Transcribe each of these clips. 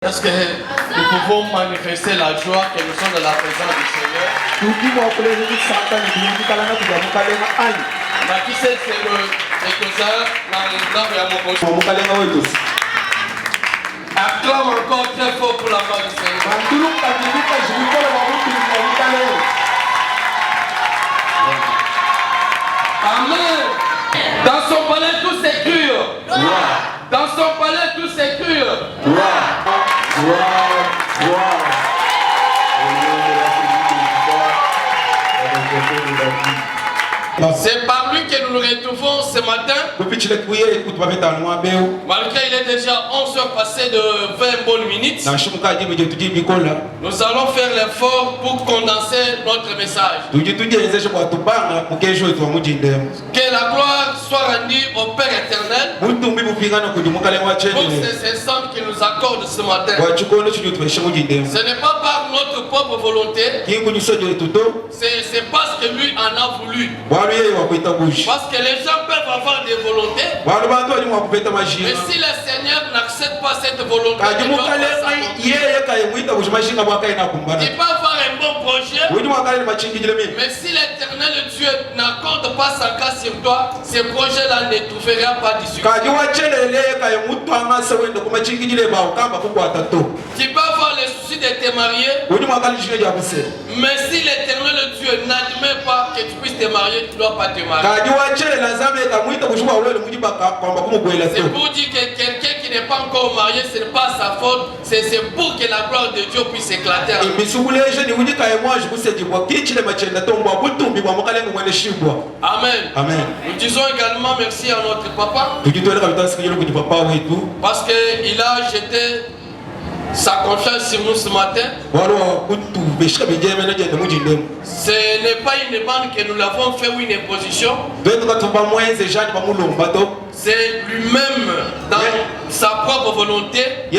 Est-ce que nous pouvons manifester la joie que nous sommes dans la présence du Seigneur? Qui c'est le acclame encore très fort pour la part du Seigneur. Amen. Dans son palais tout s'écrit. Dans son palais tout s'écrit. C'est par lui que nous nous retrouvons ce matin. Malgré il est déjà 11h passé de 20 bonnes minutes. Nous allons faire l'effort pour condenser notre message. Que la gloire soit rendue au Père éternel pour ces instants qu'il nous accorde ce matin. Ce n'est pas par notre propre volonté, c'est parce que lui en a voulu. Parce que les gens peuvent avoir des volontés, mais si le Seigneur n'accepte pas cette volonté, il peut avoir un bon projet, mais si l'Éternel Dieu n'accorde pas sa grâce sur toi, ce projet-là ne trouvera pas d'issue. Tu peux avoir le souci de te marier, mais si l'Éternel Dieu n'admet pas que tu puisses te marier, tu ne dois pas te marier. C'est pour dire que quelqu'un qui n'est pas encore marié, ce n'est pas sa faute, c'est pour que la gloire de Dieu puisse éclater. Amen. Amen. Nous disons également merci à notre papa, parce qu'il a jeté sa confiance sur nous ce matin. Ce n'est pas une demande que nous l'avons fait ou une imposition. C'est lui-même dans sa propre volonté que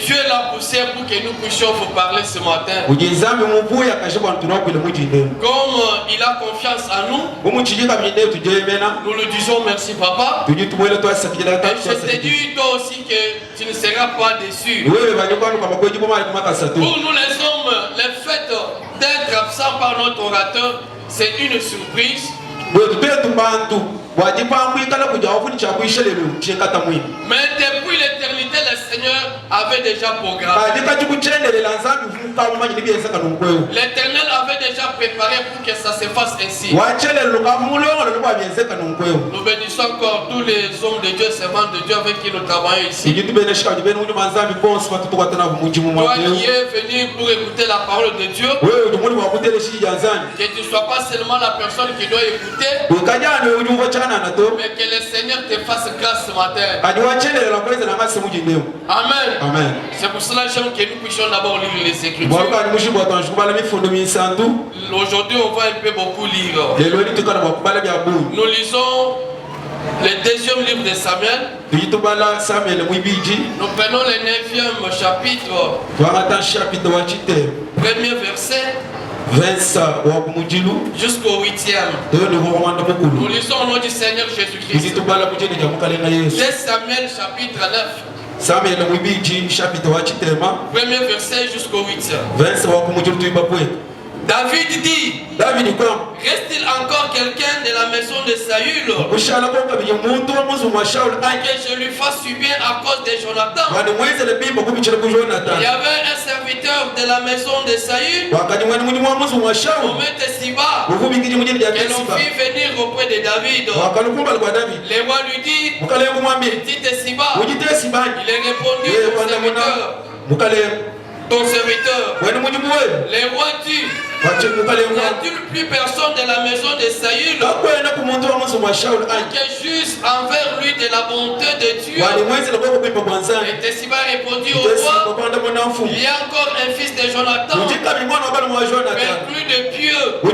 Dieu l'a poussé pour que nous puissions vous parler ce matin. Comme il a confiance en nous, nous lui disons merci papa. Et je te dis toi aussi que tu ne seras pas déçu. Pour nous les hommes, le fait d'être absent par notre orateur, c'est une surprise. Mais depuis l'éternité, le Seigneur avait déjà programmé. L'Éternel avait déjà préparé pour que ça se fasse ainsi. Nous bénissons encore tous les hommes de Dieu, servants de Dieu avec qui nous travaillons ici. Toi qui es venu pour écouter la parole de Dieu, que tu ne sois pas seulement la personne qui doit écouter, mais que le Seigneur te fasse grâce ce matin. Amen. Amen. C'est pour cela que nous puissions d'abord lire les Écritures. Aujourd'hui, on va un peu beaucoup lire. Nous lisons le deuxième livre de Samuel. Nous prenons le 9e chapitre. Premier verset jusqu'au 8e. Nous lisons au nom du Seigneur Jésus-Christ. 2 Samuel chapitre 9. Premier verset jusqu'au 8e. David dit, reste-t-il encore quelqu'un de la maison de Saül que je lui fasse subir à cause de Jonathan? Il y avait un serviteur de la maison de Saül, nommé Siba, que l'on fit venir auprès de David. Le roi lui dit, dites Siba. Il est répondu, ton serviteur. Le roi dit, n'y a-t-il plus personne de la maison de Saül qui juge envers lui de la bonté de Dieu? Et Siba répondit au roi, il y a encore un fils de Jonathan, mais plus de pieux. Le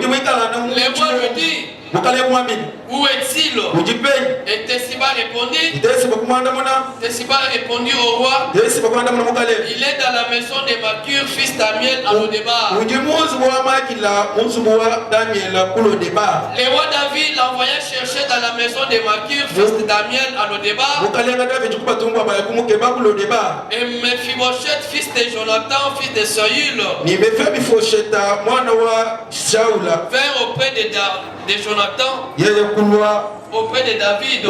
roi lui dit, Où est-il? Et Tessiba répondit au roi, il est dans la maison de Makir, fils d'Amiel, à Lodébar. Le roi David l'envoya chercher dans la maison de Makir, fils d'Amiel, à Lodébar. Et Mephibosheth, fils de Jonathan, fils de Saül, vint auprès de Jonathan, auprès de David,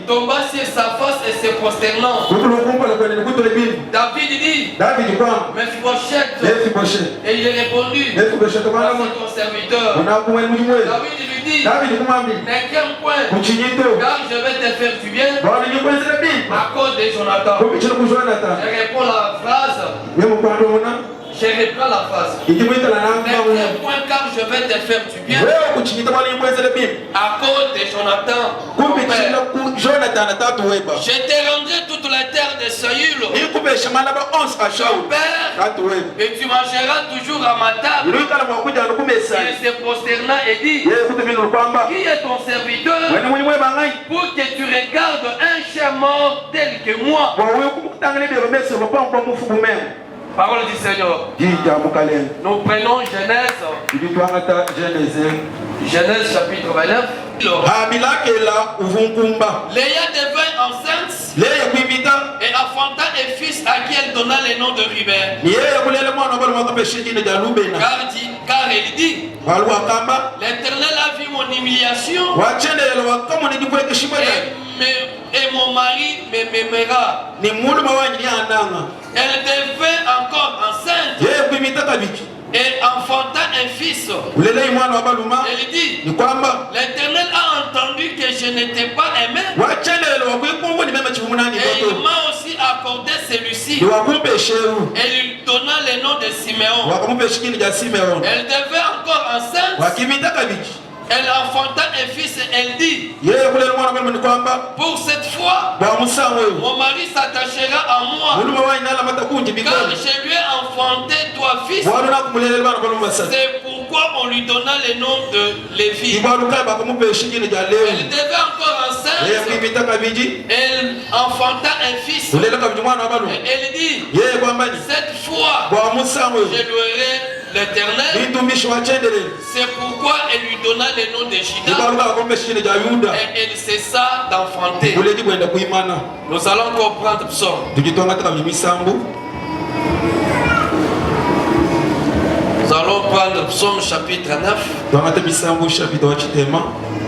tomba sur sa face et se prosternant. David dit, Mephibosheth, et il est répondu, voici ton serviteur. David lui dit, n'inquiète point, car je vais te faire du bien à cause de Jonathan. Je réponds la phrase. Je reprends la phrase. N'inquiète point, car je vais te faire du bien à cause de Jonathan. Je te rendrai toute la terre de Saül, ton père, et tu mangeras toujours à ma table. Il se prosterna et dit, qui est ton serviteur pour que tu regardes un chien mort tel que moi? Parole du Seigneur. Nous prenons Genèse chapitre 29. Léa devint enceinte et enfanta un fils à qui elle donna le nom de Ruben. Car elle dit, l'Éternel a vu mon humiliation et mon mari m'aimera. Elle devint encore enceinte et enfanta un fils. Elle dit, l'Éternel a entendu que je n'étais pas aimé et il m'a aussi accordé celui-ci. Elle lui donna le nom de Siméon. Elle devint encore enceinte. Elle enfanta un fils et elle dit, pour cette fois, mon mari s'attachera à moi, car je lui ai enfanté 3 fils. C'est pourquoi on lui donna le nom de Lévi. Elle devait encore enceinte. Elle enfanta un fils. Et elle dit, cette fois, je louerai l'Éternel. C'est pourquoi elle lui donna le nom de Juda et elle cessa d'enfanter. Nous allons comprendre psaume. Nous allons prendre psaume chapitre 9.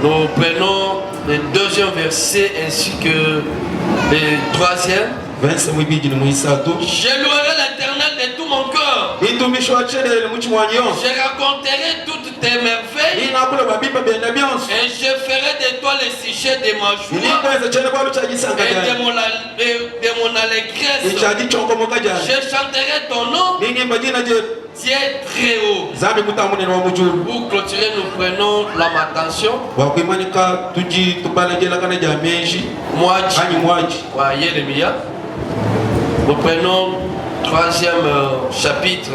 Nous prenons le 2e verset ainsi que le 3e. Je louerai l'Éternel de tout mon cœur. Je raconterai toutes tes merveilles et je ferai de toi le sujet de ma joie et de mon allégresse. Je chanterai ton nom, Dieu très haut. Pour clôturer, nous prenons Lamentation. Nous prenons 3e chapitre,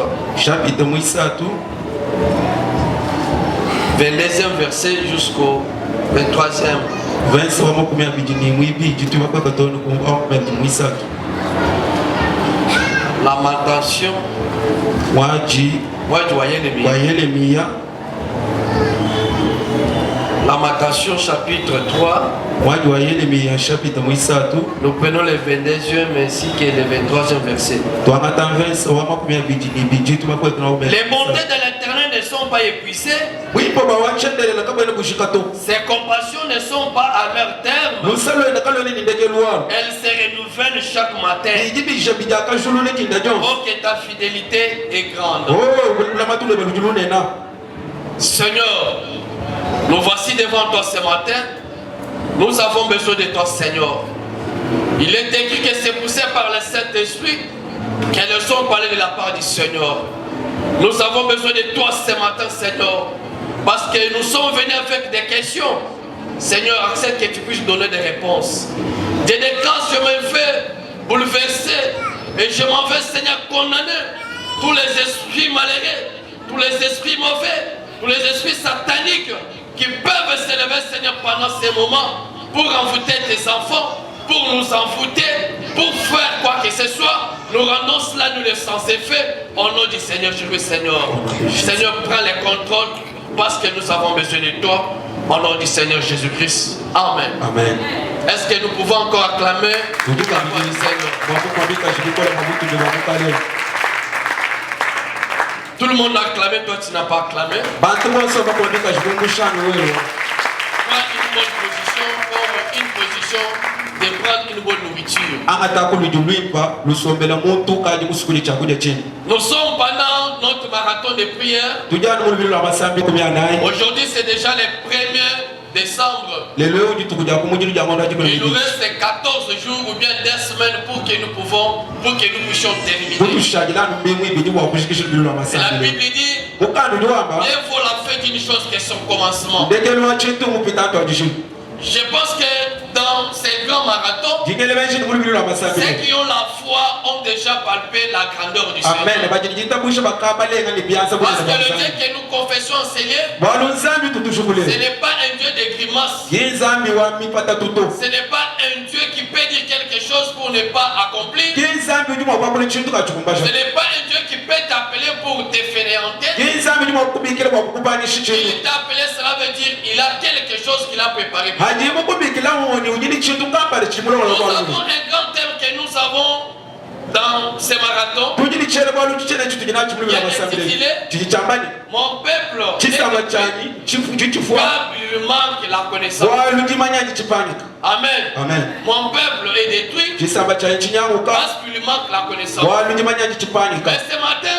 22e verset jusqu'au 23e. Lamentation. Lamentation chapitre 3. Nous prenons le 22e ainsi que le 23e verset. Les bontés de l'Éternel ne sont pas épuisées. Ses compassions ne sont pas à leur terme. Elles se renouvellent chaque matin. Oh, que ta fidélité est grande. Seigneur, nous voici devant toi ce matin. Nous avons besoin de toi, Seigneur. Il est écrit que c'est poussé par le Saint-Esprit qu'elles sont parlées de la part du Seigneur. Nous avons besoin de toi ce matin, Seigneur, parce que nous sommes venus avec des questions. Seigneur, accepte que tu puisses donner des réponses. J'ai des grâces, je me fais bouleverser et je m'en vais, Seigneur, condamner tous les esprits malheureux, tous les esprits mauvais, tous les esprits sataniques qui peuvent se lever, Seigneur, pendant ces moments pour envoûter tes enfants, pour nous envoûter, pour faire quoi que ce soit. Nous rendons cela, nous les sans effet. Au nom du Seigneur Jésus, Seigneur. Seigneur, prends les contrôles parce que nous avons besoin de toi. Au nom du Seigneur Jésus-Christ. Amen. Amen. Est-ce que nous pouvons encore acclamer la voix du Seigneur? Tout le monde a acclamé, toi tu n'as pas acclamé. Prends une bonne position comme une position de prendre une bonne nourriture. Nous sommes pendant notre marathon de prière. Aujourd'hui c'est déjà le 1er décembre. Il nous reste 14 jours ou bien 2 semaines pour que nous puissions terminer. La Bible dit, il faut la fin d'une chose que son commencement. Je pense que dans ces grands marathons, ceux qui ont la foi ont déjà palpé la grandeur du Seigneur. Parce que le Dieu que nous confessons en Seigneur, ce n'est pas un Dieu de grimaces. Ce n'est pas un Dieu qui peut dire quelque chose pour ne pas accomplir. Ce n'est pas un Dieu qui peut t'appeler pour te fainéanter. Il t'a appelé, cela veut dire il a quelque chose qu'il a préparé pour nous. Nous avons un grand thème que nous avons dans ce marathon. Il est intitulé Mon peuple lui manque la connaissance. Amen. Amen. Mon peuple est détruit parce qu'il lui manque la connaissance. Mais ce matin,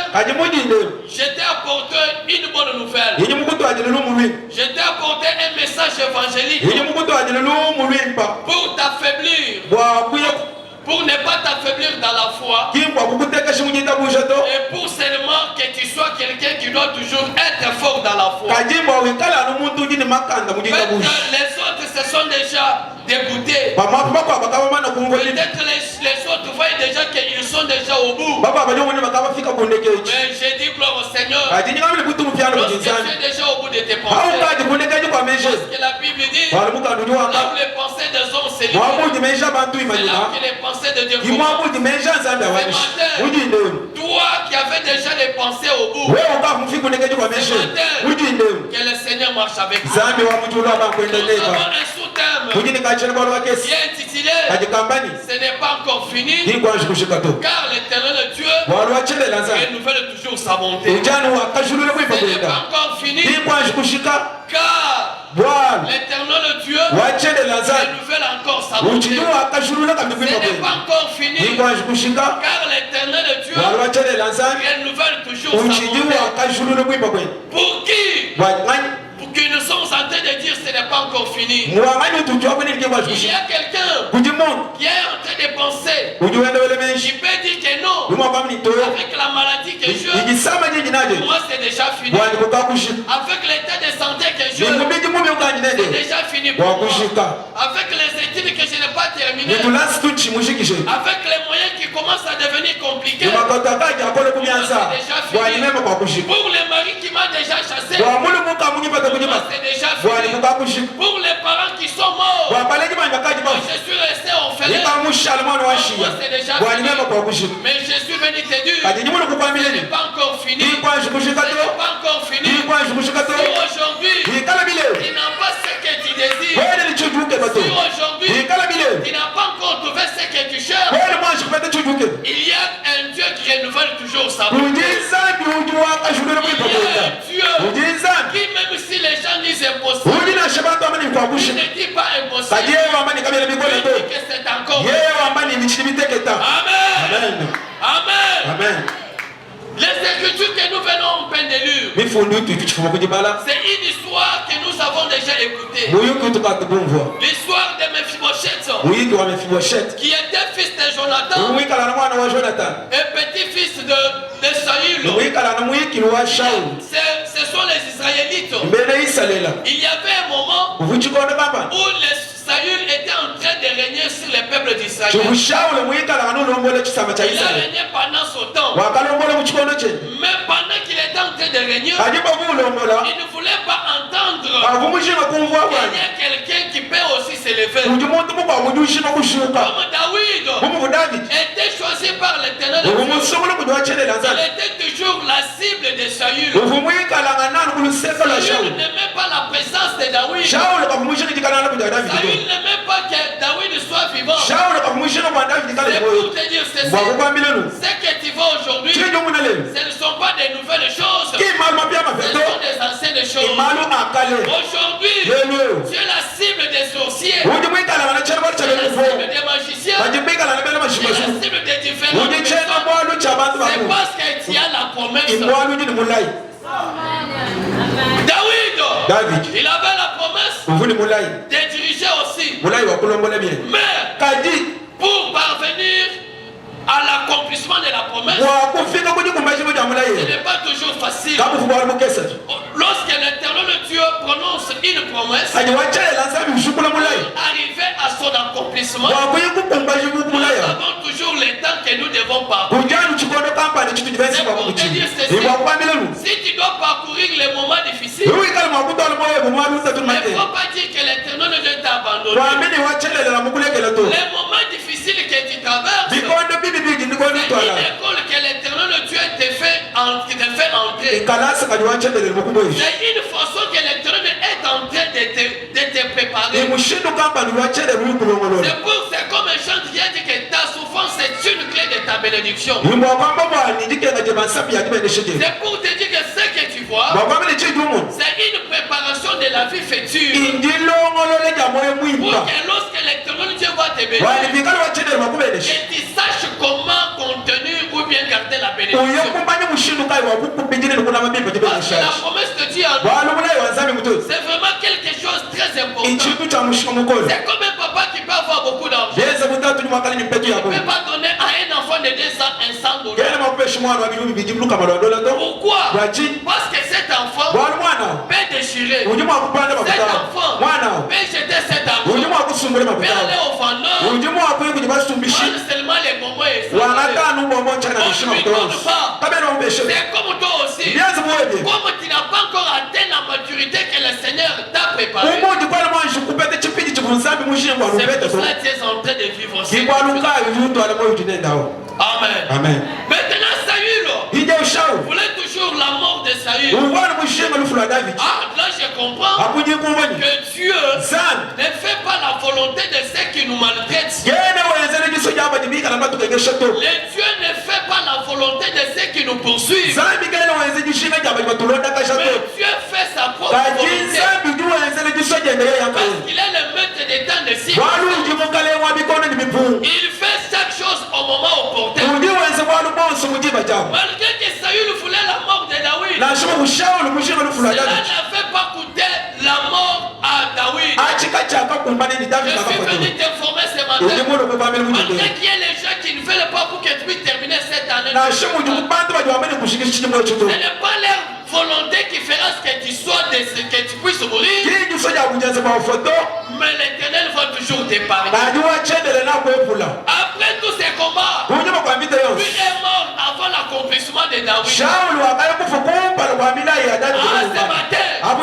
je t'ai apporté une bonne nouvelle. Je t'ai apporté un message évangélique pour t'affaiblir, pour ne pas t'affaiblir dans la foi, et pour seulement que tu sois quelqu'un qui doit toujours être fort dans la foi. Les autres se sont déjà dégoûtés. Peut-être les autres voient déjà qu'ils sont déjà au bout. Mais j'ai dit gloire au Seigneur. Lorsque tu es déjà au bout de tes pensées, parce que la Bible dit, là où les pensées des hommes s'élèvent, c'est là que les pensées de Dieu commencent. Ce matin, toi qui avais déjà les pensées au bout, ce matin, que le Seigneur marche avec toi. Nous avons un sous-thème qui est intitulé Ce n'est pas encore fini, car l'Éternel Dieu renouvelle toujours sa bonté. Ce n'est pas encore fini, car l'Éternel Dieu renouvelle encore sa bonté. Ce n'est pas encore fini, car l'Éternel Dieu renouvelle toujours sa bonté. Pour qui? Pour que nous sommes en train de dire ce n'est pas encore fini. Il y a quelqu'un qui est en train de penser, qui peut dire que non, avec la maladie que je, moi c'est déjà fini. Avec l'état de santé que je, c'est déjà fini pour moi. Avec les études que je n'ai pas terminées, avec les moyens qui commencent à devenir compliqués, moi c'est déjà fini. Pour les maris qui m'ont déjà chassé, c'est déjà fini. Pour les parents qui sont morts, moi je suis resté orphelin. Moi c'est déjà fini. Mais je suis venu te dire, ce n'est pas encore fini. Ce n'est pas encore fini. Si aujourd'hui tu n'as pas ce que tu désires, si aujourd'hui tu n'as pas encore trouvé ce que tu cherches, il y a un Dieu qui renouvelle toujours sa bonté. Il y a un Dieu qui, même si les gens disent impossible, il ne dit pas impossible, il dit que c'est encore possible. Amen. Amen. Amen. Les écritures que nous venons en peine de lire, c'est une histoire que nous avons déjà écoutée. L'histoire de Mephibosheth, qui était fils de Jonathan et petit-fils de Saül. Ce sont les Israélites. Il y avait un moment où Saül était en train de régner sur les peuples d'Israël. Il a régné pendant son temps. Mais pendant qu'il était en train train de régner, il ne voulait pas entendre qu'il y a quelqu'un qui peut aussi s'élever. Comme David était choisi par l'Éternel, il était toujours la cible de Saül. Saül n'aimait pas la présence de David. Saül n'aimait pas que David soit vivant. C'est pour te dire ceci. Ce que tu vois aujourd'hui, ce ne sont pas des nouvelles choses. Ce sont des anciennes choses. Aujourd'hui, tu es la cible des sorciers. Tu es la cible des magiciens. Tu es la cible des différents personnes. C'est parce que tu as la promesse. David, il avait la promesse de diriger aussi. Mais pour parvenir à l'accomplissement de la promesse, ce n'est pas toujours facile. Lorsque l'Éternel Dieu prononce une promesse, pour arriver à son accomplissement, nous avons toujours le temps que nous devons parcourir. C'est pour te dire ceci. Si tu dois parcourir les moments difficiles, il ne faut pas dire que l'Éternel Dieu t'a abandonné. Les moments difficiles que tu traverses, c'est une école que l'Éternel Dieu te fait entrer. C'est une façon que l'Éternel est en train de te préparer. C'est comme un chant qui a dit que ta souffrance est une clé de ta bénédiction. C'est pour te dire que ce que tu vois, c'est une préparation de la vie future. Pour que lorsque l'Éternel Dieu va te bénir, que tu saches comment contenir ou bien garder la bénédiction. Parce que la promesse de Dieu, c'est vraiment quelque chose de très important. C'est comme un papa qui peut avoir beaucoup d'argent. Il ne peut pas donner à un enfant de 2 ans $100. Pourquoi? Parce que cet enfant peut déchirer. Cet enfant peut jeter cet argent, peut aller au vendeur, prendre seulement les bonbons et ça. C'est comme toi aussi. Comme tu n'as pas encore atteint la maturité que le Seigneur t'a préparé, c'est pour cela que tu es en train de vivre aussi. Amen. Maintenant Saül voulait toujours la mort de Saül. Là je comprends que Dieu ne fait pas la volonté de ceux qui nous maltraitent. Le Dieu ne fait pas la volonté de ceux qui nous poursuivent. Mais Dieu fait sa propre volonté. Parce qu'il est le maître des temps de cycle. Il fait chaque chose au moment opportun. Malgré que Saül voulait la mort de David, cela n'avait pas coûté la mort à David. Je suis venu t'informer ce matin. Malgré qu'il y ait les gens qui ne veulent pas pour que tu puisses terminer cette année, ce n'est pas leur volonté qui fera ce que tu sois, que tu puisses mourir. Mais l'Éternel va toujours t'épargner. Après tous ces combats, lui est mort avant l'accomplissement de David. Ce matin, que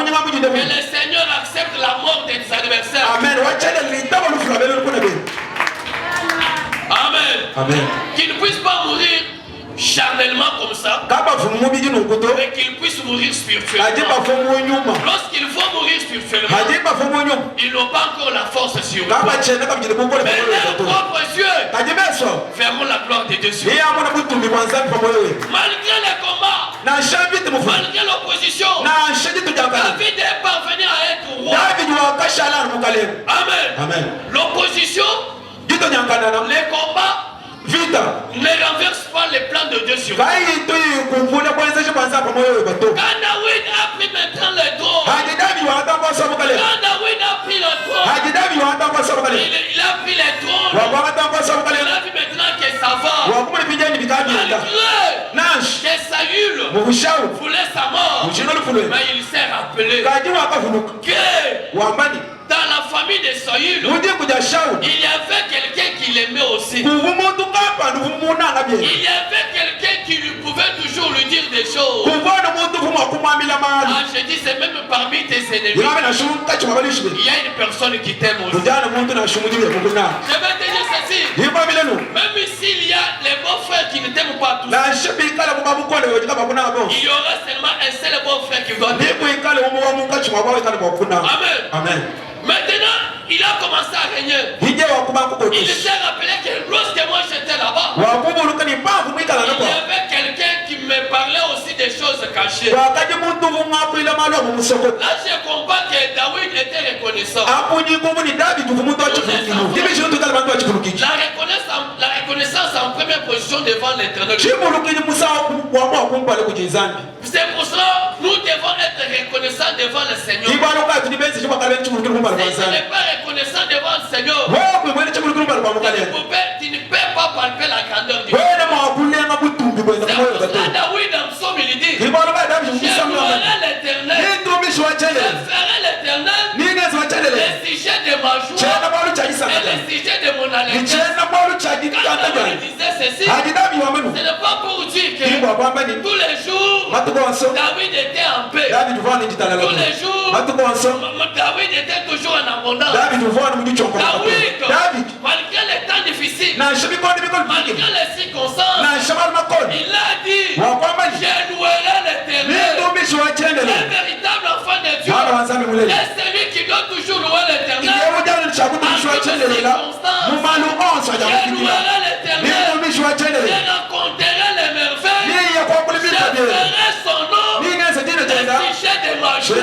le Seigneur accepte la mort de tes adversaires. Amen. Qu'il ne puisse pas mourir charnellement comme ça, mais qu'il puisse mourir spirituellement. Lorsqu'il faut mourir spirituellement, ils n'ont pas encore la force sur nous. Mais leurs propres yeux verront la gloire de Dieu sur nous. Malgré les combats, malgré l'opposition, David est parvenu à être roi. Amen. L'opposition, les combats ne renverse pas les plans de Dieu sur nous. Quand David a pris maintenant le trône, il a pris le trône, il a vu maintenant que ça va. Malgré que Saül voulait sa mort, mais il s'est rappelé que dans la famille de Saül, il y avait quelqu'un qui l'aimait aussi. Il y avait quelqu'un qui lui pouvait toujours lui dire des choses. dis, c'est même parmi tes ennemis. Il y a une personne qui t'aime aussi. Je vais te dire ceci. Même s'il y a les beaux frères qui ne t'aiment pas tous, il y aura seulement un seul beau frère qui doit t'aimer. Amen. Maintenant, il a commencé à régner. Il s'est rappelé que lorsque moi j'étais là-bas, il y avait quelqu'un qui me parlait aussi des choses cachées. Là, je comprends que David était reconnaissant. La reconnaissance en première position devant l'Éternel. C'est pour cela que nous devons être reconnaissants devant le Seigneur. Si tu n'es pas reconnaissant devant le Seigneur, tu ne peux pas palper la grandeur du Dieu. C'est pour cela que David dans son il dit, je louerai l'Éternel, je ferai l'Éternel, le sujet de ma joie et le sujet de mon allégresse. Quand David disait ceci, ce n'est pas pour dire que tous les jours David était en paix. Tous les jours David était toujours en abondance. David, malgré les temps difficiles, malgré les circonstances, il a dit, je louerai l'Éternel. Le véritable enfant de Dieu est celui qui doit toujours louer l'Éternel. En toutes circonstances, je louerai l'Éternel. Je rencontrerai les merveilles. Je ferai son nom le sujet de ma joie.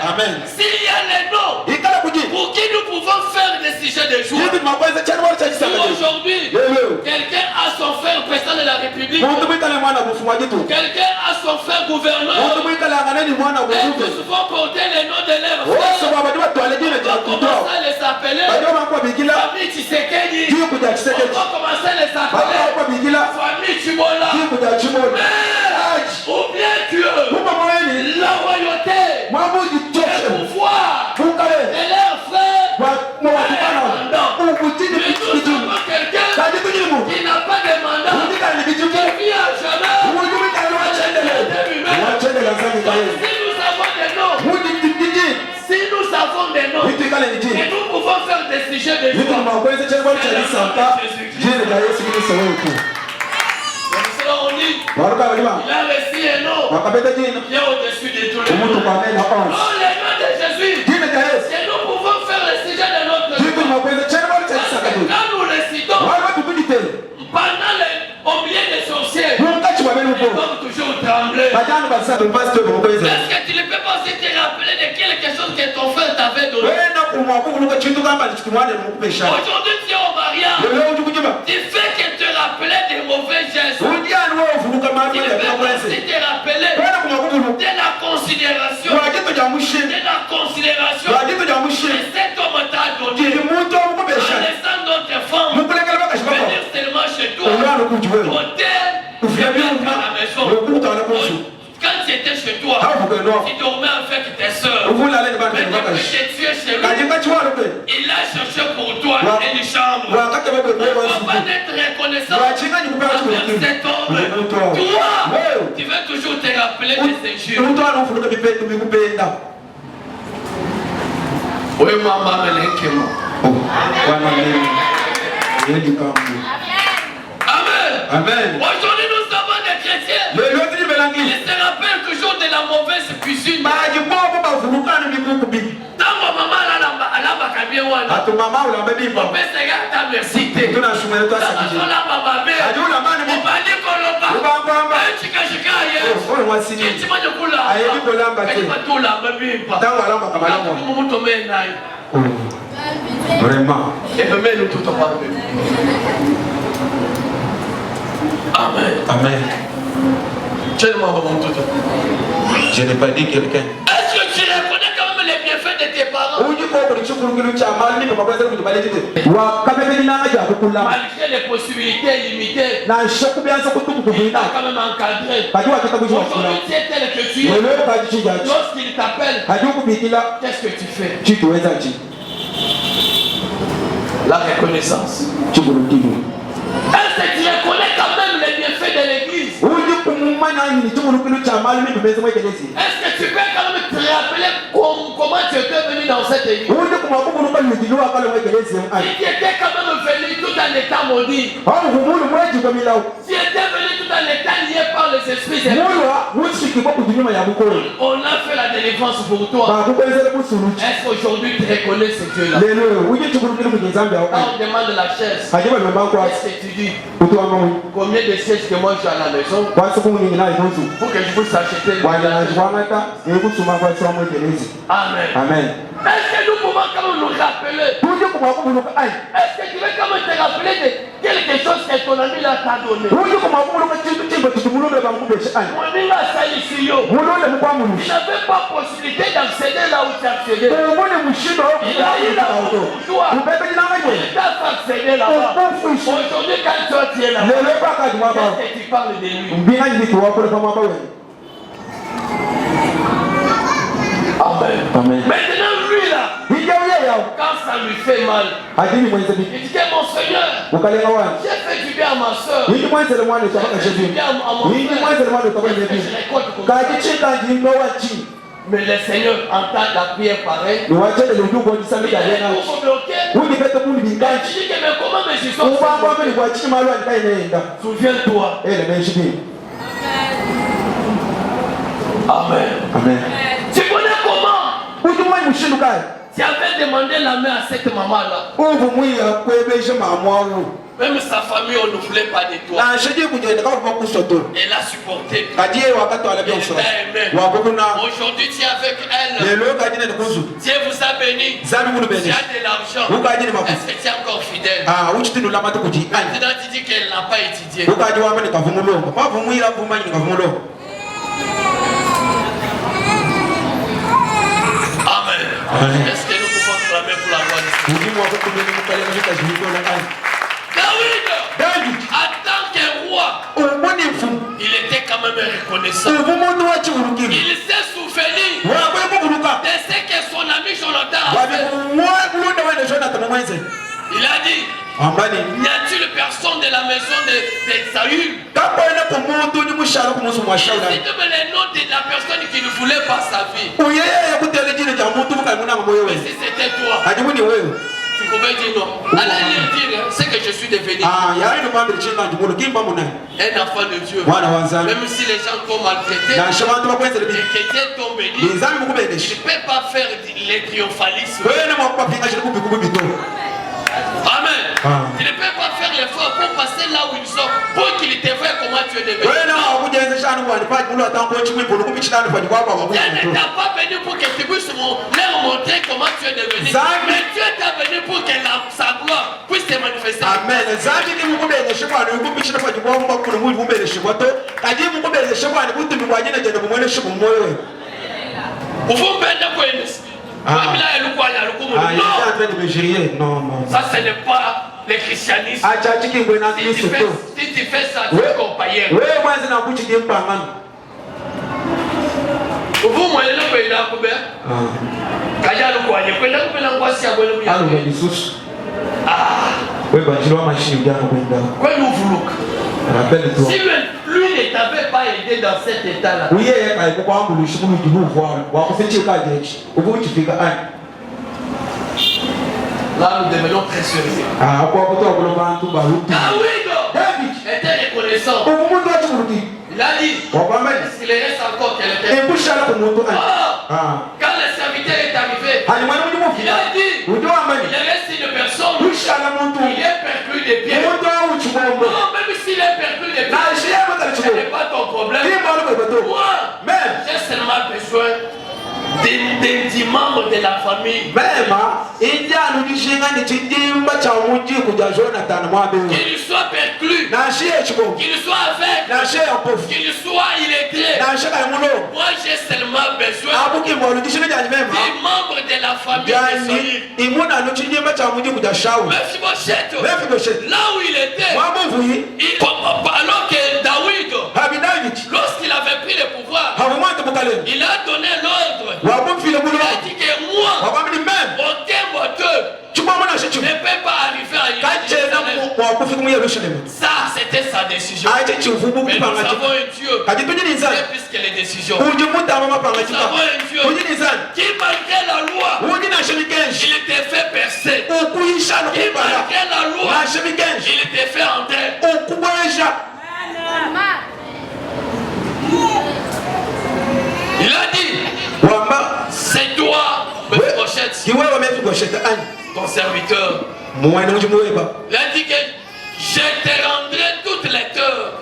Amen. S'il y a les noms pour qui nous pouvons faire des sujets de joie, aujourd'hui, quelqu'un a son frère président de la République, quelqu'un a son frère gouverneur, et nous souvent porter les noms de leurs frères. On commence à les appeler famille Tshisekedi. On va commencer à les appeler famille Chibola. Ou bien Dieu, la royauté, le pouvoir de leurs frères. Mais nous avons quelqu'un qui n'a pas de mandat, qui vit à jamais. Si nous avons des noms, et nous pouvons faire des sujets de joie. On dit, il a reçu un nom qui est au-dessus de tous les noms. Dans le nom de Jésus, que nous pouvons faire le sujet de notre joie. Quand nous le citons, pendant au milieu des sorciers, ils vont toujours trembler. Est-ce que tu ne peux pas aussi te rappeler de quelque chose que ton frère t'avait donné? Aujourd'hui, tu es au mariage. Tu fais que te rappeler des mauvais gestes. Tu ne peux pas aussi te rappeler de la considération. De la considération. Et cet homme t'a donné. En laissant notre femme venir seulement chez toi. Quand tu étais chez toi, tu dormais avec tes soeurs. Mais depuis que tu es chez lui, il a cherché pour toi une chambre. On va pas être reconnaissant avec cet homme. Toi, tu veux toujours te rappeler de ces jours. Oui, maman, Amen. Aujourd'hui, nous avons des chrétiens. Ils se rappellent toujours de la mauvaise cuisine. Tant maman merci. Vraiment. Amen. Amen. Je n'ai pas dit quelqu'un. Est-ce que tu reconnais quand même les bienfaits de tes parents? Malgré les possibilités limitées, tu as quand même encadré. Aujourd'hui, tu es tel que tu es. Lorsqu'il t'appelle, qu'est-ce que tu fais? La reconnaissance. Est-ce que tu reconnais quand même les bienfaits de l'église? tu peux quand même te rappeler comment tu étais venu dans cette église? Tu étais quand même venu tout en étant maudit. Tu étais venu tout en étant lié par les esprits. On a fait la délivrance pour toi. Est-ce qu'aujourd'hui tu reconnais ce Dieu-là? Quand on demande la chaise, qu'est-ce que tu dis? Combien de sièges que moi j'ai à la maison pour que je puisse acheter le Amen. Amen. Est-ce que nous pouvons quand même nous rappeler? Est-ce que tu veux quand même te rappeler de quelque chose que ton ami là t'a donné? Il n'avait pas possibilité d'accéder là où tu accédais. Il a eu la joie. Il t'a accédé là-bas. Aujourd'hui, quand toi tu es là, qu'est-ce que tu parles de lui? Amen. Amen. Maintenant, lui là, quand ça lui fait mal, il dit que mon Seigneur, j'ai fait du bien à ma soeur, j'ai fait du bien à mon frère, mais le Seigneur entend la prière pareille. Il est bloqué. Il dit que mais comment mes histoires sont bloquées? Souviens-toi. Amen. Amen. Tu connais comment? Tu avais demandé la main à cette maman-là. Même sa famille, on ne voulait pas de toi. Elle a supporté. Elle t'a aimé. Aujourd'hui, tu es avec elle. Dieu vous a béni. Tu as de l'argent. Est-ce que tu es encore fidèle? Maintenant, tu dis qu'elle n'a pas étudié. Amen. Est-ce que nous pouvons clamer pour la gloire de David, en tant que roi, il était quand même reconnaissant. Il s'est souvenu de ce que son ami Jonathan a fait. Il a dit, n'y a-t-il personne de la maison de Saül? Cite-moi le nom de la personne qui ne voulait pas sa vie. Mais si c'était toi, tu pouvais dire non. Allez dire ce que je suis devenu. Un enfant de Dieu. Même si les gens t'ont maltraité et que Dieu t'ont béni, tu ne peux pas faire les triomphalismes. Amen. Tu ne peux pas faire l'effort pour passer là où ils sont, pour qu'ils te voient comment tu es devenu. Dieu ne t'a pas venu pour que tu puisses leur montrer comment tu es devenu. Mais Dieu t'a venu pour que sa gloire puisse te manifester. Amen. Non. Ça, ce n'est pas le christianisme. Si tu fais ça, tu es compagnon. Vous, moi, le pays là, combien? Si lui ne t'avait pas aidé dans cet état-là, là nous devenons très sérieux. David était reconnaissant. Il a dit, s'il reste encore quelqu'un. Quand le serviteur est arrivé, il a dit, il reste une personne, il est perclus des pieds. Non, même s'il est perclus des pieds, ce n'est pas ton problème. Moi, j'ai seulement besoin des membres de la famille. Qu'il soit perclus, qu'il soit aveugle, qu'il soit illettré. Moi j'ai seulement besoin des membres de la famille de Saül. Mephibosheth, là où il était, alors que David, lorsqu'il avait pris le pouvoir, il a donné l'ordre. Il a dit que moi, aucun moteur ne peut pas arriver à Jérusalem. Ça, c'est C'était sa décision. Mais nous avons un Dieu qui est plus que les décisions. Nous avons un Dieu qui, malgré la loi, il était fait percer. Qui, malgré la loi, il était fait entrer. Il a dit, c'est toi, Mephibosheth, ton serviteur. Il a dit que je te rendrai toutes les cœurs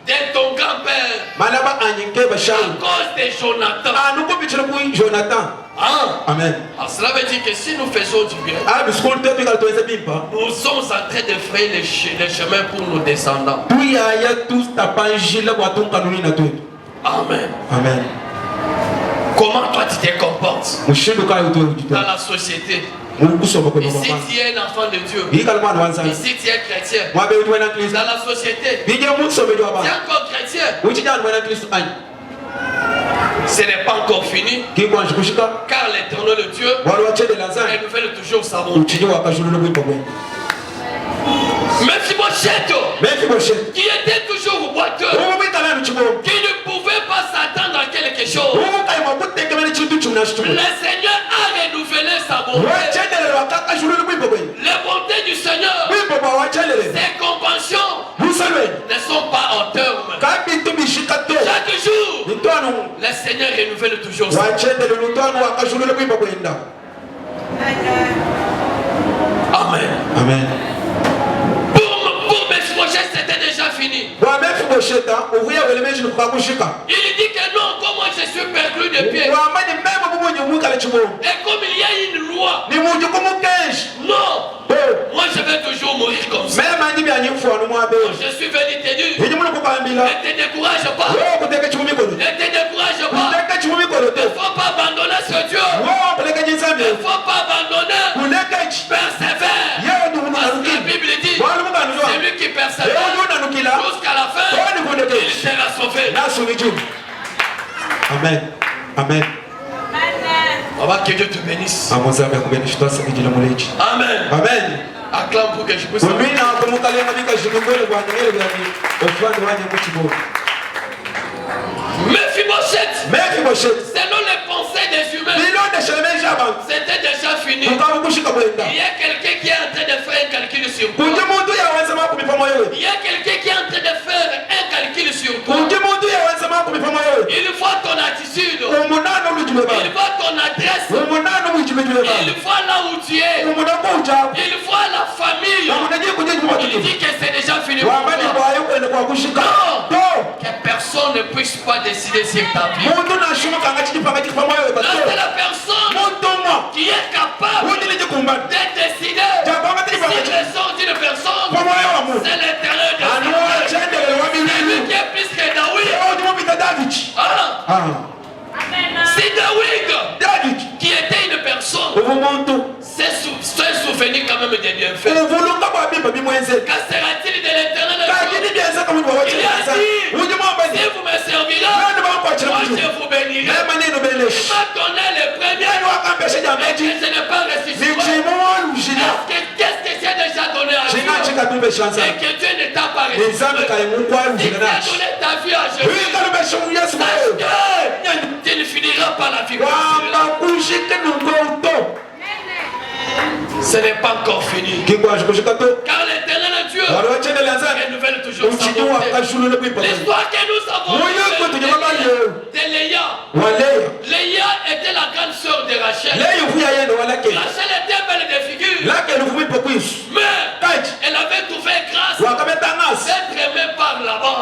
de ton grand-père à cause de Jonathan. Amen. Alors cela veut dire que si nous faisons du bien, nous sommes en train de frayer les chemins pour nos descendants. Amen. Amen. Comment toi tu te comportes dans la société? Ici tu es un enfant de Dieu. Ici tu es chrétien. Dans la société, tu es encore chrétien. Ce n'est pas encore fini. Car l'éternel Dieu renouvelle toujours sa bonté. Mephibosheth, qui était toujours boiteux, qui ne pouvait pas s'attendre à quelque chose, le Seigneur a renouvelé sa bonté. Les bontés du Seigneur, ses compassions ne sont pas en termes. Chaque jour, le Seigneur renouvelle toujours sa bonté. Amen. Amen. Pour Mephibosheth, c'était déjà fini. Il dit que non, comme moi je suis perdu de pied. Et comme il y a une loi, non, moi je vais toujours mourir comme ça. Je suis venu te dire, ne te décourage pas. Ne te décourage pas. Il ne faut pas abandonner ce Dieu. Il ne faut pas abandonner. Persévère. Parce que la Bible dit, c'est lui qui persévère jusqu'à la fin, il sera sauvé. Amen. Amen. Papa, que Dieu te bénisse. Amen. Amen. Acclame pour que je puisse. Mephibosheth, selon les pensées des humains, c'était déjà fini. Il y a quelqu'un qui est en train de faire un calcul sur toi. Il y a quelqu'un qui est en train de faire un calcul sur toi. Il voit ton attitude. Il voit ton adresse. Il voit là où tu es. Il voit la famille. Il dit que c'est déjà fini pour toi. Non. Que personne ne puisse pas décider sur ta vie. Là, c'est la personne qui est capable de décider si les sons d'une personne, c'est l'éternel de Dieu. C'est lui qui est plus que David. Si David, qui était une personne, s'est souvenu quand même des bienfaits. Qu'en sera-t-il de l'éternel de Dieu? Il a dit, si vous me servirez, moi je vous bénirai. Il m'a donné le premier, mais que je n'ai pas ressuscité. Qu'est-ce que tu as déjà donné à Dieu et que Dieu ne t'a pas ressuscité? Si tu as donné ta vie à Jésus, sache que tu ne finiras pas la vie. Ce n'est pas encore fini. Car l'éternel Dieu renouvelle toujours sa bonté. L'histoire que nous avons de Léa. Léa était la grande sœur de Rachel. Rachel était belle de figure. Mais elle avait trouvé grâce d'être aimée par Laban.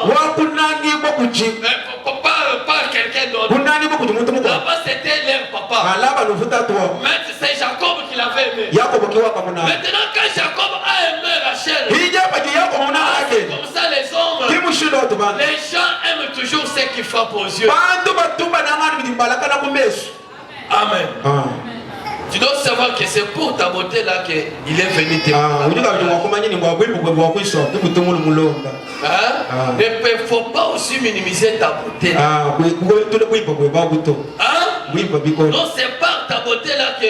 Par quelqu'un d'autre. Là-bas c'était leur papa. Mais c'est Jacob qui l'avait aimé. Maintenant quand Jacob a aimé Rachel, comme ça les hommes, les gens aiment toujours ce qui frappe aux yeux. Amen. Tu dois savoir que c'est pour ta beauté là qu'il est venu te ne faut pas aussi minimiser ta beauté là. Non, c'est par ta beauté là que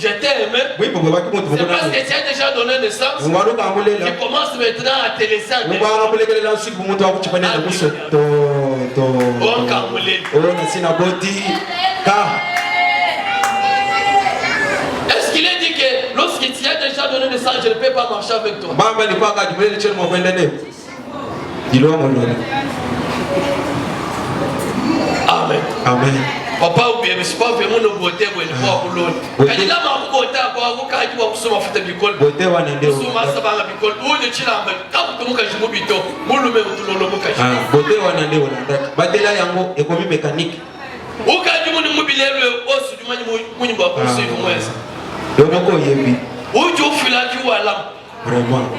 je t'ai aimé. Oui, c'est parce que tu as déjà donné naissance. Tu commences maintenant à te laisser aller. Est-ce qu'il est dit que lorsque tu as déjà donné naissance, je ne peux pas marcher avec toi? Amen. Amen. Papa ou bien, mais c'est pas vraiment une beauté ou une foi ou l'autre. Quand il a ma beauté, vous quand il va vous sauver fait bicol. Beauté ou un endroit. Vous sauver ça va bicol. Où le chila, quand vous tombez quand je m'obito, vous le mettez tout le monde quand je. Beauté ou un endroit. Batela yango économie mécanique. Où quand du monde mobilier le os du mani mouni bois pour suivre moi ça. Donc on y est. Où tu fais là tu vois là. Vraiment.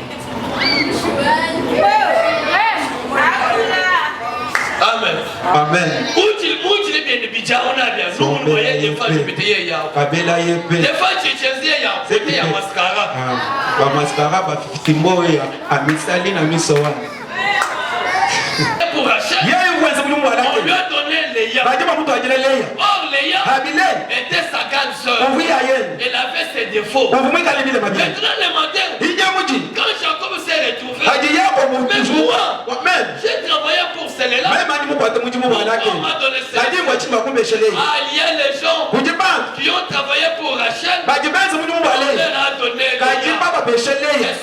Amen. Amen. Où tu l'es bien de bija on a bien. Nous on voyait des fois je pétais ya. Kabela yepé. Des fois tu tiens ya. C'était ya mascara. Ba mascara ba fitimbo ya amisali na misowa. Pour Rachel. On lui a donné Léa. Or Léa était sa grande sœur. Elle avait ses défauts. Maintenant le matin, quand Jacob s'est retrouvé, même moi, j'ai travaillé pour celle-là. On m'a donné celle-là. Il y a les gens qui ont travaillé pour Rachel. On leur a donné Léa. Ce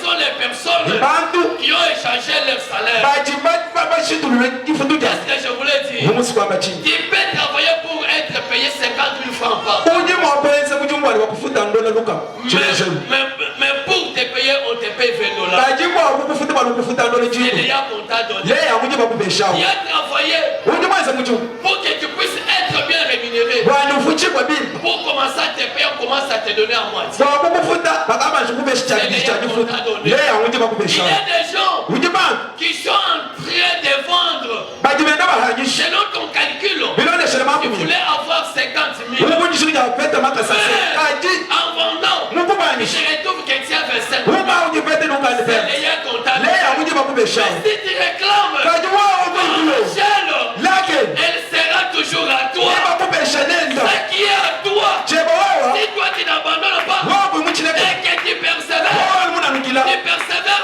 sont les personnes qui ont échangé leur salaire. Qu'est-ce que je voulais dire? Tu peux travailler pour être payé 50 000 francs par an. Mais pour te payer, on te paye $20. C'est Léa qu'on t'a donné. Il a travaillé pour que tu puisses être bien rémunéré. Pour commencer à te payer, on commence à te donner à moitié. C'est Léa qu'on t'a donné. Il y a des gens qui sont en train de vendre. Selon ton calcul, tu voulais avoir 50 000. Mais en vendant, je retrouve que tu as 25 000. C'est Léa qu'on t'a donné. Mais si tu réclames, elle sera toujours à toi. Ce qui est à toi, si toi tu n'abandonnes pas et que tu persévères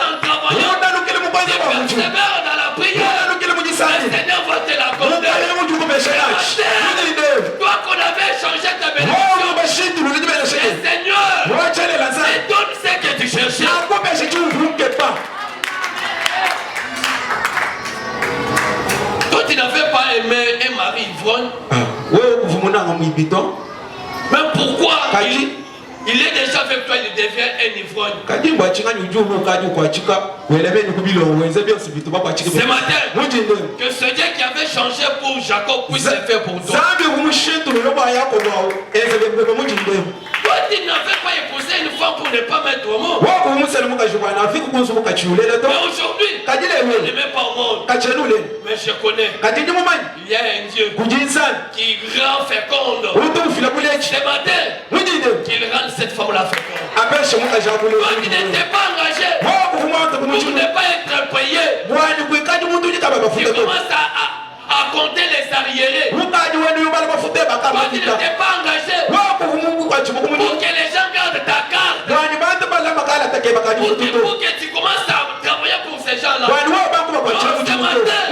en travaillant, tu persévères dans la prière, le Seigneur va te l'accorder. Toi qu'on avait changé ta bénédiction, le Seigneur te donne ce que tu cherchais. Toi tu n'avais pas aimé un mari ivrogne. Mais pourquoi il est déjà avec toi, il devient un ivrogne. Ce matin, que ce Dieu qui avait changé pour Jacob puisse le faire pour toi. Toi, tu n'avais pas épousé une femme pour ne pas mettre au monde. Mais aujourd'hui, je ne mets pas au monde. Mais je connais. Il y a un Dieu qui rend féconde. Ce matin, qu'il rende cette femme-là féconde. Toi qui n'étais pas engagé pour ne pas être payé, tu commences à compter les arriérés. Toi qui n'étais pas engagé pour que les gens gardent ta carte, pour que tu commences à travailler pour ces gens-là. Ce matin,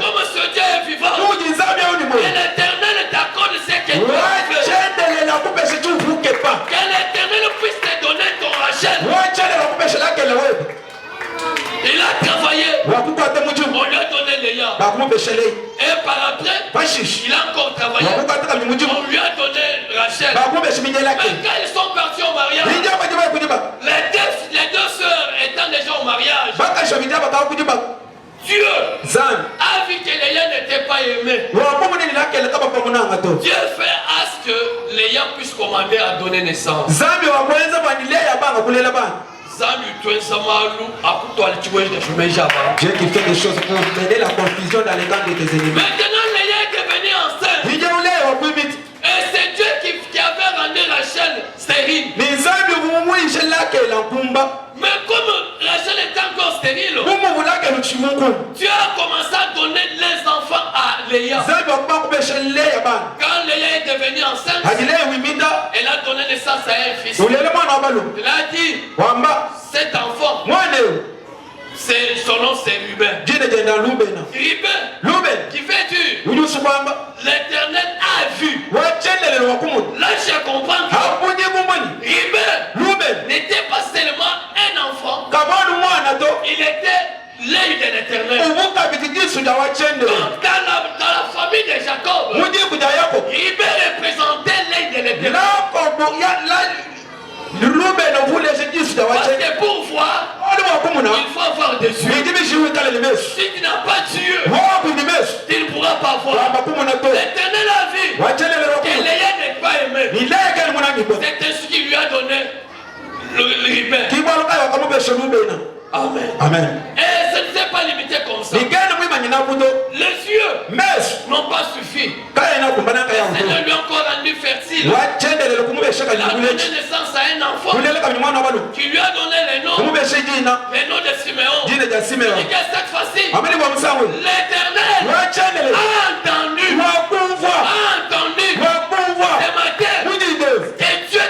comme ce Dieu est vivant, que l'Éternel t'accorde ce que tu as fait. Que l'Éternel puisse te donner ton Rachel. Il a travaillé. On lui a donné Léa. Et par après, il a encore travaillé. On lui a donné Rachel. Mais quand ils sont partis au mariage, les deux sœurs étant déjà au mariage, Dieu a vu que Léa n'était pas aimée. Dieu fait à ce que Léa puisse commander à donner naissance. Dieu qui fait des choses pour mener la confusion dans les camps de tes ennemis. Maintenant, Léa est devenue enceinte. Et c'est Dieu qui avait rendu Rachel stérile. Mais comme Rachel est encore stérile, Dieu a commencé à donner les enfants à Léa. Quand Léa est devenue enceinte, elle a donné naissance naissance à un fils. Il a dit, cet enfant, son nom c'est Ruben. Ruben, qui fais-tu? L'Éternel a vu. Là, je comprends que Ruben n'était pas seulement un enfant, il était l'œil de l'Éternel. Donc, dans la famille de Jacob, Ruben représentait l'œil de l'Éternel. Parce que pour voir, il faut avoir des yeux. Si tu n'as pas d'yeux, tu ne pourras pas voir. L'Éternel a vu que Léa n'est pas aimé. C'est ainsi qu'il lui a donné le Ruben. Amen. Amen. Et ce ne s'est pas limité comme ça. Les yeux n'ont pas suffi. Le Seigneur lui a encore rendu fertile. Il a donné naissance à un enfant qui lui a donné les noms de Siméon. Il dit que cette fois-ci, l'Éternel a entendu ce matin que Dieu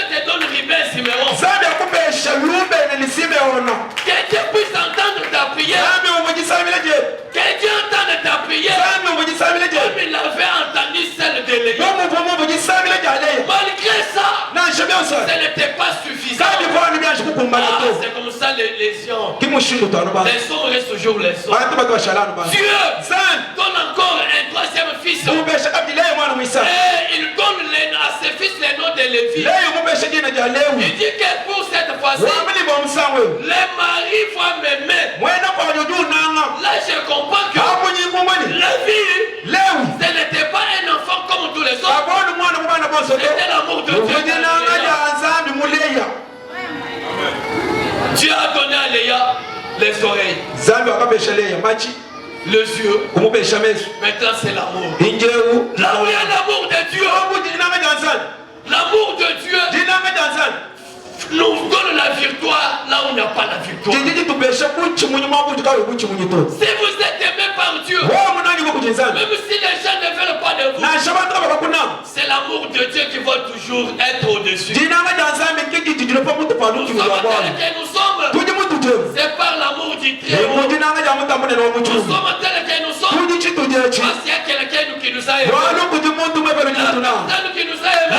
te donne Ruben Siméon. Que Dieu puisse entendre ta prière. Que Dieu entende ta prière. Comme il avait entendu celle de Léa. Malgré ça, ce n'était pas suffisant. C'est comme ça les lions. Les hommes restent toujours les hommes. Dieu donne encore un troisième fils. Et il donne à ses fils les noms de Lévi. Il dit que pour cette fois-ci, les maris vont m'aimer. Là, je comprends que Lévi, ce n'était pas un enfant comme tous les autres. C'était l'amour de Dieu. Dieu a donné à Léa les oreilles, les yeux. Maintenant, c'est l'amour. Là où il y a l'amour de Dieu, l'amour de Dieu nous donne la victoire là où il n'y a pas la victoire. Si vous êtes aimé par Dieu, même si les gens ne veulent pas de vous, c'est l'amour de Dieu qui va toujours être au-dessus. Nous sommes, c'est par l'amour du Très-Haut. Nous sommes tels que nous sommes parce qu'il y a quelqu'un qui nous a aimés. La personne qui nous a aimés,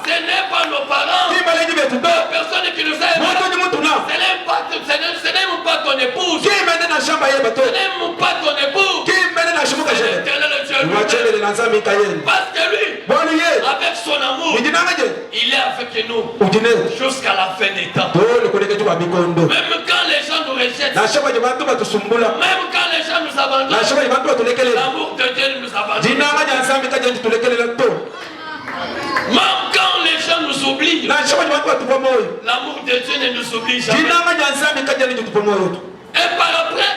ce n'est pas nos parents. La personne qui nous a aimés, ce n'est même pas ton épouse. Ce n'est même pas ton épouse. Parce que lui, avec son amour, il est avec nous jusqu'à la fin des temps. Même quand les gens nous rejettent, même quand les gens nous abandonnent, l'amour de Dieu nous abandonne. Même quand les gens nous oublient, l'amour de Dieu ne nous oublie jamais. Et par après,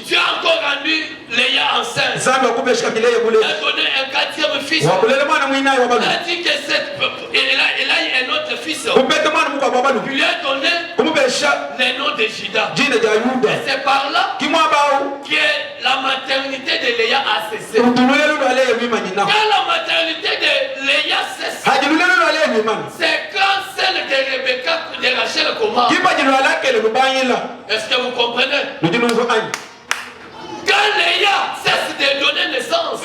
tu as encore rendu Léa enceinte. Il a donné un quatrième fils. Il a dit que il a un autre fils. Il lui a donné le nom de Juda. Et c'est par là que la maternité de Léa a cessé. Quand la maternité de Léa cesse, c'est quand celle de Rebecca, de Rachel commence. Est-ce que vous comprenez? Quand Léa cesse de donner naissance,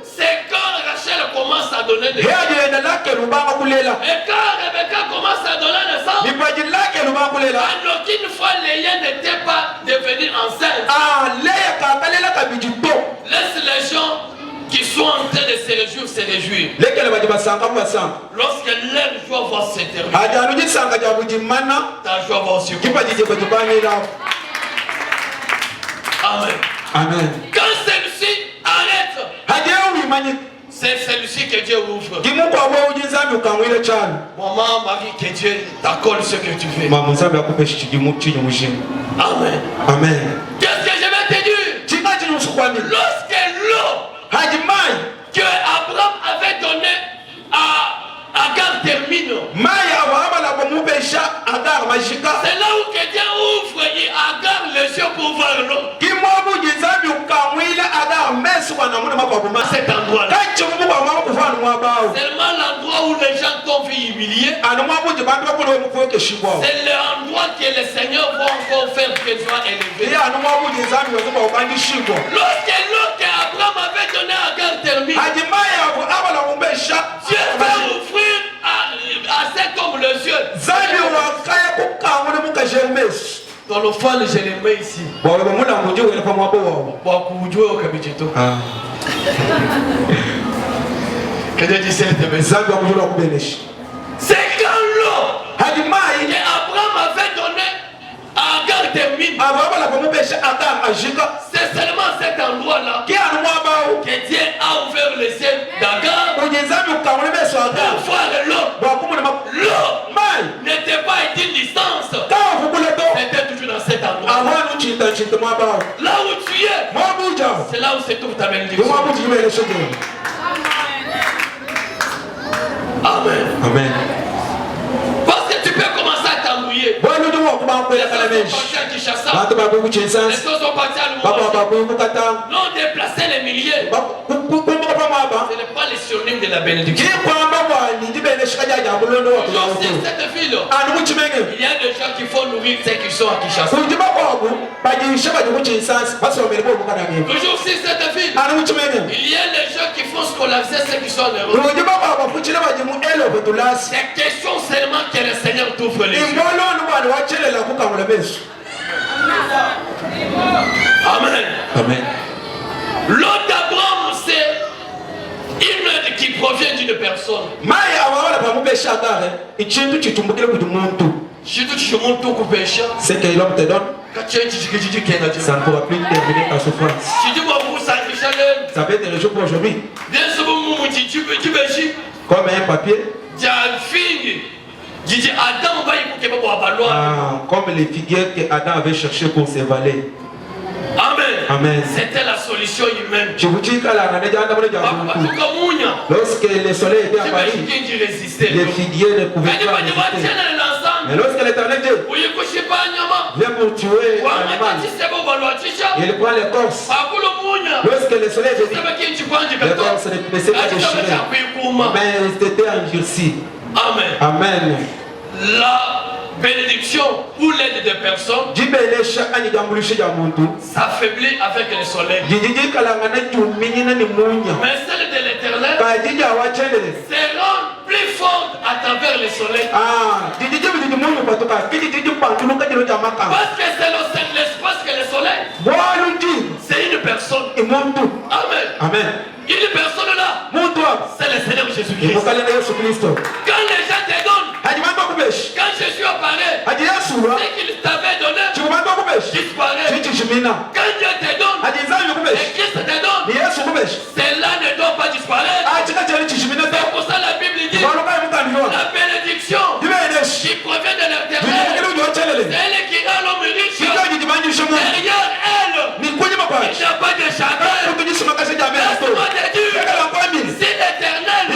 c'est quand Rachel commence à donner naissance. Et quand Rebecca commence à donner naissance, en aucune fois Léa n'était pas devenue enceinte. Laisse les gens qui sont en train de se réjouir, se réjouir. Lorsque leur joie va se terminer, ta joie va aussi commencer. Amen. Amen. Quand celui-ci arrête, c'est celui-ci que Dieu ouvre. Maman, Marie, que Dieu t'accorde ce que tu veux. Amen. Amen. Qu'est-ce que je vais te dire? Lorsque l'eau que Abraham avait donné à Agar termine, c'est là où que Dieu ouvre et Agar les yeux pour voir l'eau. À cet endroit-là, seulement les gens t'ont vu humilier, c'est l'endroit que le Seigneur va encore faire que tu sois élevé. Lorsque Abraham avait donné Agar termine, Dieu va ouvrir à cet homme les yeux. Dans le fond, je les mets ici. Que Dieu dise c'est quand l'eau que Abraham avait donné à Agar termine. C'est seulement cet endroit-là que Dieu a ouvert les yeux d'Agar pour voir l'eau. L'eau n'était pas à une distance. C'était toujours dans cet endroit. Là où tu es, c'est là où se trouve ta bénédiction. Amen. Amen. Parce que tu peux commencer à t'embrouiller. Les choses sont partis à Kinshasa. Les choses sont partis à Lumumbashi. Non, déplacer les milliers. Ce n'est pas les synonymes de la bénédiction. Aujourd'hui, cette ville, il y a des gens qui font nourrir ceux qui sont à Kinshasa. Toujours si cette ville, il y a des gens qui font scolariser ceux qui sont en Europe. C'est question seulement que le Seigneur t'ouvre les yeux. Amen. Amen. L'eau d'Abraham, c'est une qui provient d'une personne. Ce que l'homme te donne, ça ne pourra plus terminer ta souffrance. Ça peut être le jour pour aujourd'hui. Comme un papier. Comme les figuières que Adam avait cherché pour ses valets. Amen. Amen. C'était la solution humaine. Lorsque le soleil était apparu, les figuiers ne pouvaient pas résister. Mais lorsque l'Éternel dit, viens pour tuer l'animal, il prend l'écorce. Lorsque le soleil était dit, l'écorce ne laissait pas déchirer, mais c'était endurci. Amen. Amen. La bénédiction ou l'aide des personnes s'affaiblit avec le soleil. Mais celle de l'Éternel se rend plus forte à travers le soleil. Parce que c'est l'espace que le soleil, c'est une personne. Amen. Amen. Une personne là, c'est le Seigneur Jésus-Christ. Quand les gens te donnent, quand Jésus apparaît, ce qu'il t'avait donné disparaît. Quand Dieu te donne, et Christ te donne, cela ne doit pas disparaître. C'est pour ça la Bible dit, la bénédiction qui provient de l'Éternel, c'est elle qui rend l'homme riche. Derrière elle, il n'y a pas de chagrin. Laisse-moi te dire, si l'Éternel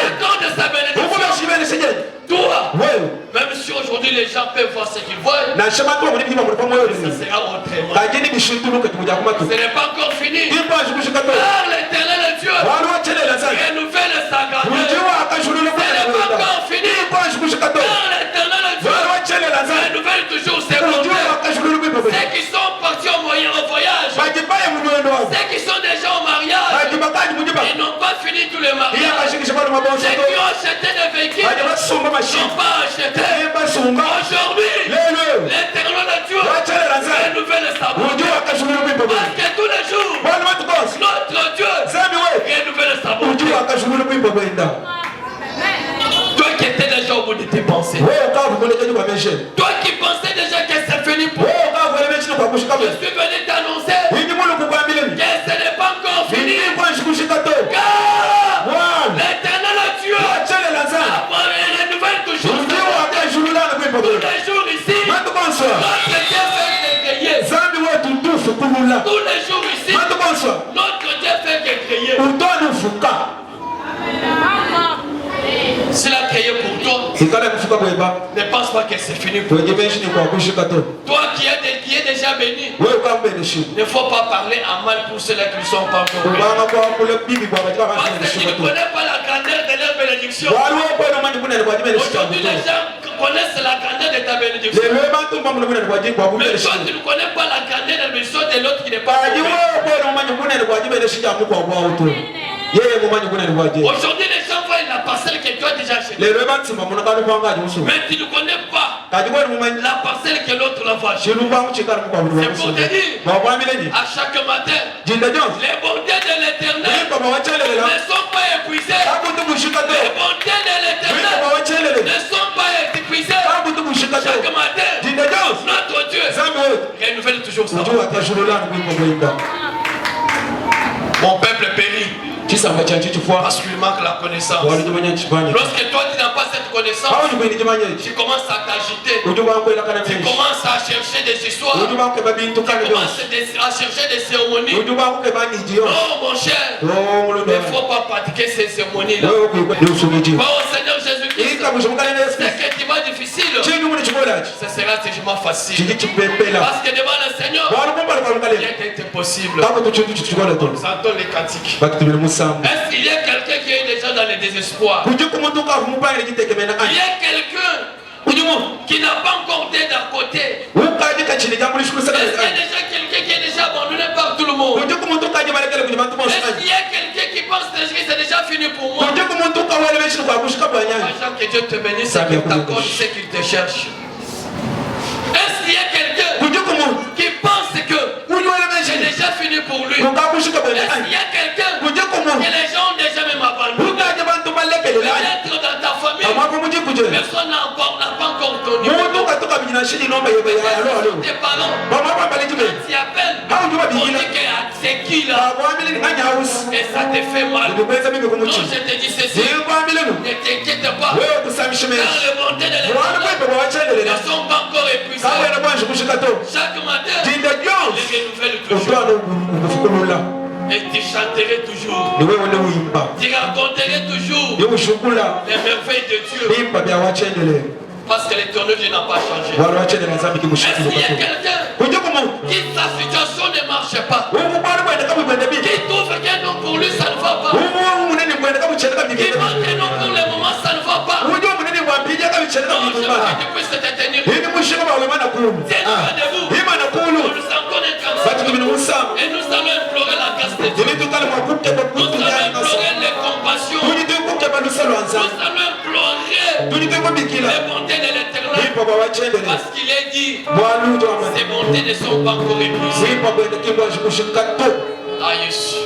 accorde sa bénédiction, toi, même si aujourd'hui les gens peuvent voir ce qu'ils voient, ça sera autrement. Ce n'est pas encore fini. Car l'Éternel est Dieu. Renouvelle sa grandeur. Ce n'est pas encore fini. Car l'Éternel est Dieu. Renouvelle toujours ses bontés. Ceux qui sont partis au voyage, ceux qui sont déjà au mariage, ils n'ont pas fini tous les mariages. Ceux qui ont acheté des véhicules n'ont pas acheté. Aujourd'hui, l'Éternel est Dieu. Renouvelle sa bonté. Parce que tous les jours, notre Dieu renouvelle sa bonté. Toi qui étais déjà au bout de tes pensées, toi qui pensais déjà que c'est fini pour toi, je suis venu t'annoncer que ce n'est pas encore fini. Car l'Éternel est Dieu. Renouvelle toujours sa bonté. Tous les jours ici, notre Dieu fait créer. Tous les jours ici, notre Dieu fait créer. S'il a créé pour toi, ne pense pas que c'est fini pour toi. Toi qui es déjà béni, ne faut pas parler en mal pour ceux-là qui ne sont pas encore bénis. Parce que tu ne connais pas la grandeur de leur bénédiction. bénédiction. Aujourd'hui, les gens connaissent la grandeur de ta bénédiction. Mais toi, tu ne connais pas la grandeur de la bénédiction de l'autre qui n'est pas sauvé. Aujourd'hui, les gens voient la parcelle que toi déjà acheté. Mais tu ne connais pas la parcelle que l'autre l'a acheté. C'est pour te dire, à chaque matin, les bontés de l'Éternel ne sont pas épuisées. Les bontés de l'Éternel ne sont pas épuisées. Chaque matin, notre Dieu renouvelle toujours ça. Mon peuple périt parce qu'il manque la connaissance. Lorsque toi tu n'as pas cette connaissance, tu commences à t'agiter, tu commences à chercher des histoires, tu commences à chercher des cérémonies. Non mon cher, il ne faut pas pratiquer ces cérémonies-là. Oh Seigneur Jésus-Christ, ce que tu vas difficile, ce sera tellement facile. Parce que devant le Seigneur, rien n'est possible. Nous entendons les cantiques. Est-ce qu'il y a quelqu'un qui est déjà dans le désespoir? Il y a quelqu'un qui n'a pas encore été d'un côté. Est-ce qu'il y a déjà quelqu'un qui est déjà abandonné par tout le monde? Est-ce qu'il y a quelqu'un qui pense que c'est déjà fini pour moi? Que Dieu te bénisse et qu'il t'accorde ce qu'il te cherche. Est-ce qu'il y a quelqu'un qui pense que c'est déjà fini pour lui? Est-ce qu'il y a quelqu'un que les gens ont déjà même abandonné? Peut-être dans ta famille, personne n'a pas encore ton numéro. Tes parents, quand tu appelles, on dit que c'est qui là? Et ça te fait mal. Non, je te dis ceci, ne t'inquiète pas, car le bonté de l'Éternel ne sont pas encore épuisés. Chaque matin, les renouvelles toujours. Et tu chanterais toujours. Tu raconterais toujours les merveilles de Dieu. Parce que l'éternel Dieu n'a pas changé. Est-ce qu'il y a quelqu'un qui sa situation ne marche pas? Qui trouve qu'un nom pour lui ça ne va pas? Qui manque un nom pour le moment ça ne va pas? Non, je veux que tu puisses te tenir. Tiens-nous debout. Nous sentons et nous allons implorer la grâce de Dieu. Nous allons implorer les compassions. Nous allons implorer les bontés de l'Éternel. Parce qu'il est dit, ces bontés ne sont pas encore épuisées. Ah, Jésus.